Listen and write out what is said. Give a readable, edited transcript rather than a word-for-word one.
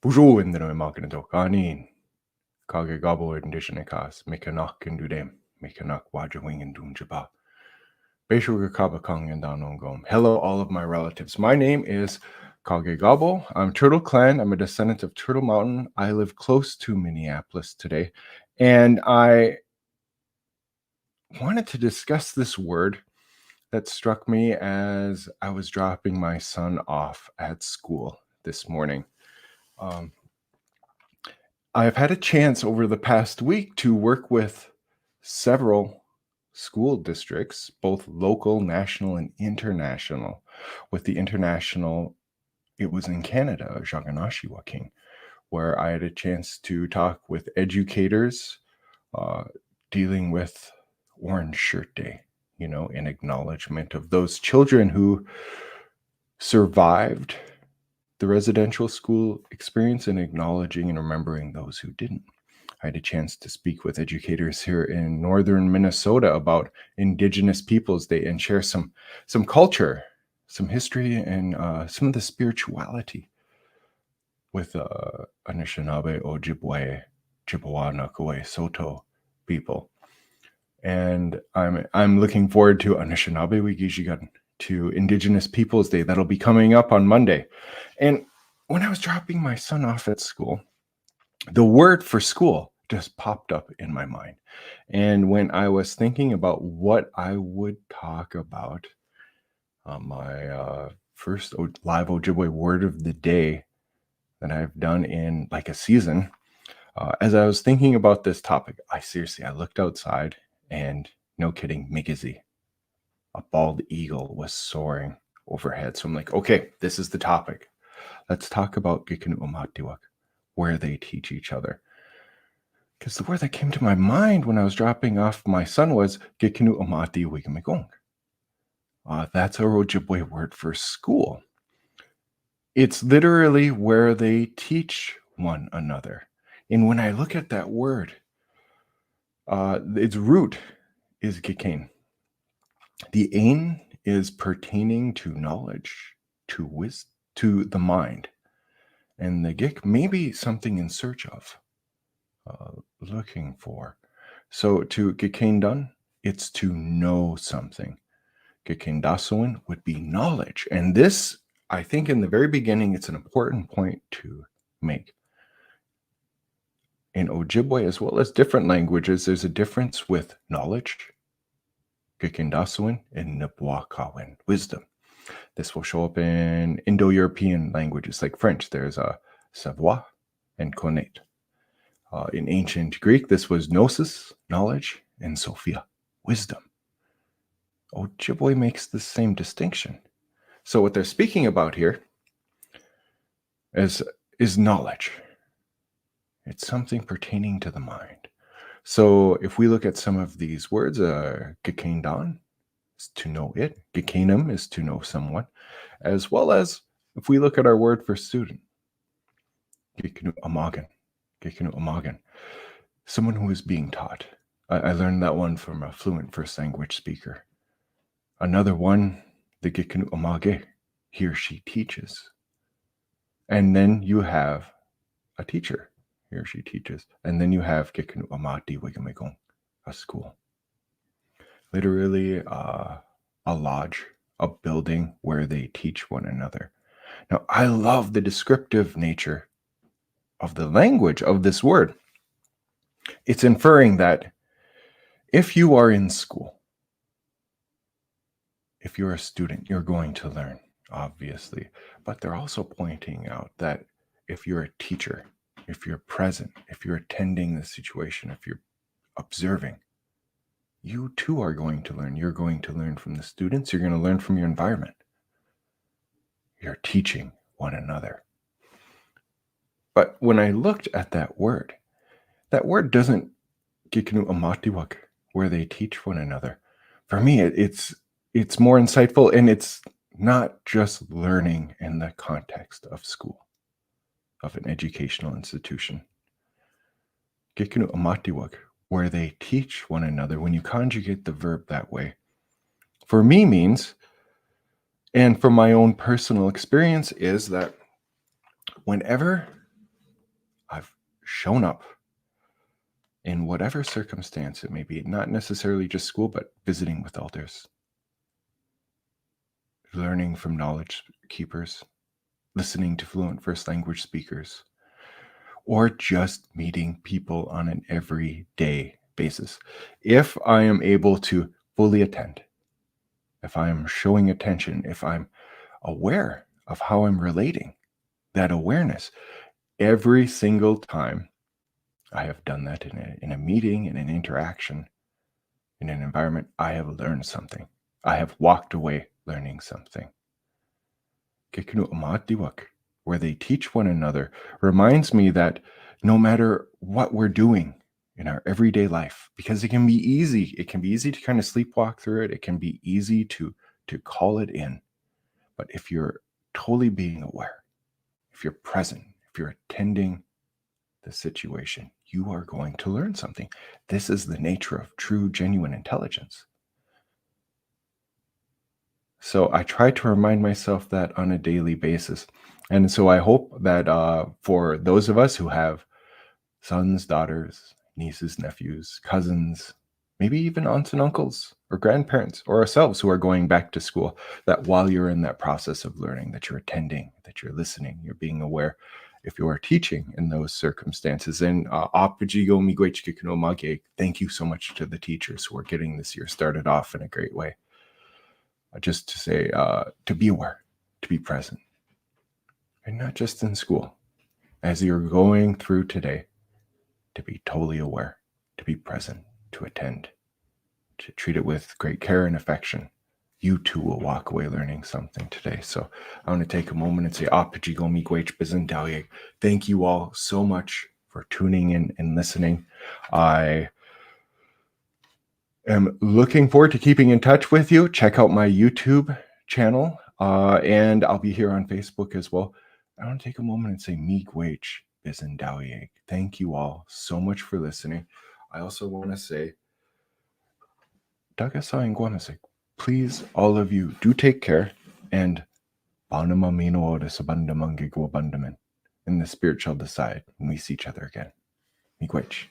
Bonjour, Gikinoo'amaadiwag They, Kaagegaabaw Indigenous, Mikanak Indudem, Mikanak Wajawing and Dunjaba. Hello, all of my relatives. My name is Kaagegaabaw. I'm Turtle Clan. I'm a descendant of Turtle Mountain. I live close to Minneapolis today, and I wanted to discuss this word that struck me as I was dropping my son off at school this morning. I've had a chance over the past week to work with several school districts, both local, national, and international. With the international, it was in Canada, Jaganashiwaking, where I had a chance to talk with educators dealing with Orange Shirt Day, in acknowledgement of those children who survived the residential school experience and acknowledging and remembering those who didn't. I had a chance to speak with educators here in northern Minnesota about Indigenous Peoples Day and share some culture, some history, and some of the spirituality with Anishinaabe, Ojibwe, Chippewa, Nakaway, Soto people. And I'm looking forward to Anishinaabe Wigishigan, to Indigenous Peoples Day that'll be coming up on Monday. And when I was dropping my son off at school, the word for school just popped up in my mind. And when I was thinking about what I would talk about on my first live Ojibwe word of the day that I've done in like a season, as I was thinking about this topic, I looked outside and no kidding, Migizi, a bald eagle was soaring overhead. So I'm like, okay, this is the topic. Let's talk about Gikinoo'amaadiwag, where they teach each other. Because the word that came to my mind when I was dropping off my son was Gikinoo'amaadiwag. That's our Ojibwe word for school. It's literally where they teach one another. And when I look at that word, its root is Gikin. The ain is pertaining to knowledge, to wisdom, to the mind. And the gik may be something in search of, looking for. So to Gikin done, it's to know something. Gikin dasuin would be knowledge. And this, I think in the very beginning, it's an important point to make. In Ojibwe, as well as different languages, there's a difference with knowledge, Gikin dasuin, and Nabwakawin, wisdom. This will show up in Indo-European languages like French. There's a savoir and connaître. In ancient Greek, this was gnosis, knowledge, and sophia, wisdom. Ojibwe makes the same distinction. So what they're speaking about here is knowledge. It's something pertaining to the mind. So if we look at some of these words, Gikindan is to know it, Gikinum is to know someone, as well as if we look at our word for student, Gikinoo'amagan, someone who is being taught. I learned that one from a fluent first language speaker. Another one, the Gikinoo'amage, he or she teaches. And then you have a teacher, he or she teaches. And then you have Gikinoo'amaadiwag, a school. Literally a lodge, a building where they teach one another. Now, I love the descriptive nature of the language of this word. It's inferring that if you are in school, if you're a student, you're going to learn, obviously. But they're also pointing out that if you're a teacher, if you're present, if you're attending the situation, if you're observing, you too are going to learn. You're going to learn from the students. You're going to learn from your environment. You're teaching one another. But when I looked at that word doesn't Gikinoo'amaadiwag, where they teach one another. For me, it's more insightful, and it's not just learning in the context of school, of an educational institution. Gikinoo'amaadiwag, where they teach one another, when you conjugate the verb that way, for me means, and from my own personal experience, is that whenever shown up in whatever circumstance it may be, not necessarily just school, but visiting with elders, learning from knowledge keepers, listening to fluent first language speakers, or just meeting people on an everyday basis. If I am able to fully attend, if I am showing attention, if I'm aware of how I'm relating, that awareness, every single time I have done that in a meeting, in an interaction, in an environment, I have learned something. I have walked away learning something. Gikinoo'amaadiwag, where they teach one another, reminds me that no matter what we're doing in our everyday life, because it can be easy to kind of sleepwalk through it. It can be easy to call it in. But if you're totally being aware, if you're present, if you're attending the situation, you are going to learn something. This is the nature of true, genuine intelligence. So I try to remind myself that on a daily basis. And so I hope that for those of us who have sons, daughters, nieces, nephews, cousins, maybe even aunts and uncles or grandparents or ourselves who are going back to school, that while you're in that process of learning, that you're attending, that you're listening, you're being aware. If you are teaching in those circumstances, and thank you so much to the teachers who are getting this year started off in a great way. Just to say, to be aware, to be present, and not just in school. As you're going through today, to be totally aware, to be present, to attend, to treat it with great care and affection. You too will walk away learning something today. So I want to take a moment and say, thank you all so much for tuning in and listening. I am looking forward to keeping in touch with you. Check out my YouTube channel, and I'll be here on Facebook as well. I want to take a moment and say miigwech bizindawieg. Thank you all so much for listening. I also want to say Dagasai, please, all of you, do take care, and in the spirit shall decide when we see each other again. Miigwech.